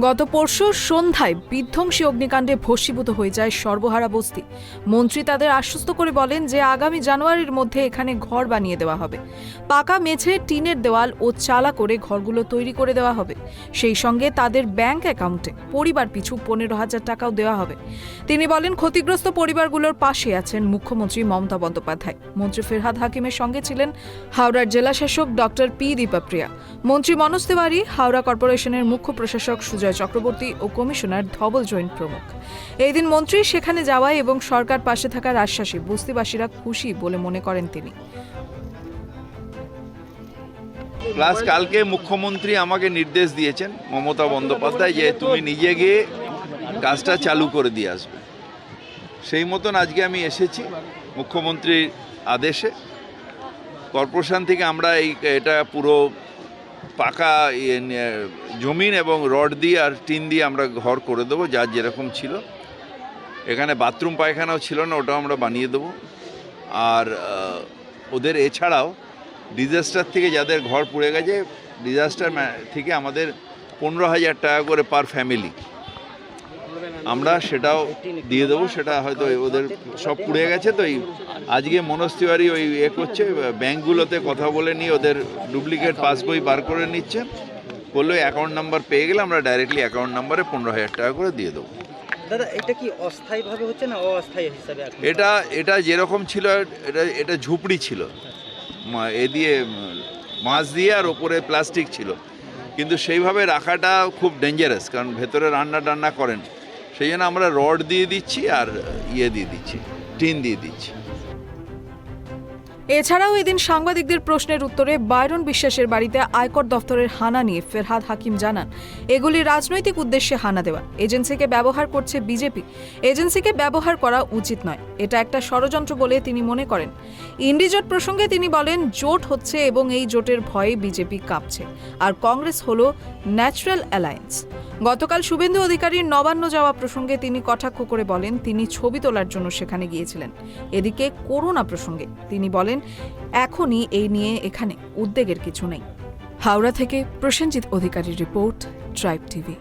গত পরশু সন্ধ্যায় বিধ্বংসী অগ্নিকাণ্ডে ভস্মীভূত হয়ে যায় সর্বহারা বস্তি। মন্ত্রী তাদের আশ্বস্ত করে বলেন যে আগামী জানুয়ারির মধ্যে এখানে ঘর বানিয়ে দেওয়া হবে। পাকা মেঝে, টিনের দেওয়াল ও চালা করে ঘরগুলো তৈরি করে দেওয়া হবে। সেই সঙ্গে তাদের ব্যাংক অ্যাকাউন্টে পরিবার পিছু 15,000 টাকাও দেওয়া হবে। তিনি বলেন, ক্ষতিগ্রস্ত পরিবারগুলোর পাশে আছেন মুখ্যমন্ত্রী মমতা বন্দ্যোপাধ্যায়। মন্ত্রী ফেরহাদ হাকিমের সঙ্গে ছিলেন হাওড়ার জেলাশাসক ডক্টর পি দীপাপ্রিয়া, মন্ত্রী মনোজ তিওয়ারি, হাওড়া কর্পোরেশনের মুখ্য প্রশাসক সুজয় চক্রবর্তী ও কমিশনার ধবল জৈন প্রমুখ। এই দিন মন্ত্রী সেখানে যাওয়ায় এবং সরকার পাশে থাকার আশ্বাসে বস্তিবাসীরা খুশি বলে মনে করেন তিনি। প্লাস কালকে মুখ্যমন্ত্রী আমাকে নির্দেশ দিয়েছেন মমতা বন্দ্যোপাধ্যায় যে তুমি নিজে গিয়ে কাজটা চালু করে দিয়ে আসবে। সেই মতন আজকে আমি এসেছি মুখ্যমন্ত্রীর আদেশে। কর্পোরেশন থেকে আমরা এটা পুরো পাকা জমিন এবং রড দিয়ে আর টিন দিয়ে আমরা ঘর করে দেবো, যার যেরকম ছিল। এখানে বাথরুম পায়খানাও ছিল না, ওটাও আমরা বানিয়ে দেবো। আর ওদের এছাড়াও ডিজাস্টার থেকে যাদের ঘর পুড়ে গেছে, ডিজাস্টার থেকে আমাদের 15,000 টাকা করে পার ফ্যামিলি আমরা সেটাও দিয়ে দেবো। সেটা হয়তো ওদের সব পুড়ে গেছে, তো আজকে মনোজ তিওয়ারি ওই করছে, ব্যাঙ্কগুলোতে কথা বলে নিয়ে ওদের ডুপ্লিকেট পাসবই বার করে নিচ্ছে। বললো অ্যাকাউন্ট নাম্বার পেয়ে গেলে আমরা ডাইরেক্টলি অ্যাকাউন্ট নাম্বারে 15,000 টাকা করে দিয়ে দেবো। দাদা, এটা কি অস্থায়ীভাবে হচ্ছে না অস্থায়ী হিসাবে? এটা যেরকম ছিল, এটা ঝুপড়ি ছিল, এ দিয়ে মাছ দিয়ে আর ওপরে প্লাস্টিক ছিল, কিন্তু সেইভাবে রাখাটা খুব ডেঞ্জারাস, কারণ ভেতরে রান্না করেন। সেই জন্য আমরা রড দিয়ে দিচ্ছি আর দিয়ে দিচ্ছি, টিন দিয়ে দিচ্ছি। এছাড়াও এদিন সাংবাদিকদের প্রশ্নের উত্তরে বাইরন বিশ্বাসের বাড়িতে আয়কর দফতরের হানা নিয়ে ফেরহাদ হাকিম জানান, এগুলি রাজনৈতিক উদ্দেশ্যে হানা দেওয়া। এজেন্সিকে ব্যবহার করছে বিজেপি। এজেন্সিকে ব্যবহার করা উচিত নয়, এটা একটা ষড়যন্ত্র বলে তিনি মনে করেন। ইন্ডিজোট প্রসঙ্গে তিনি বলেন, জোট হচ্ছে এবং এই জোটের ভয়ে বিজেপি কাঁপছে, আর কংগ্রেস হলো ন্যাচারাল অ্যালায়েন্স। গতকাল শুভেন্দু অধিকারীর নবান্ন যাওয়া প্রসঙ্গে তিনি কটাক্ষ করে বলেন, তিনি ছবি তোলার জন্য সেখানে গিয়েছিলেন। এদিকে করোনা প্রসঙ্গে তিনি বলেন, এখনই এই নিয়ে এখানে উদ্বেগের কিছু নেই। হাওড়া থেকে প্রসেনজিৎ অধিকারীর রিপোর্ট, ট্রাইব টিভি।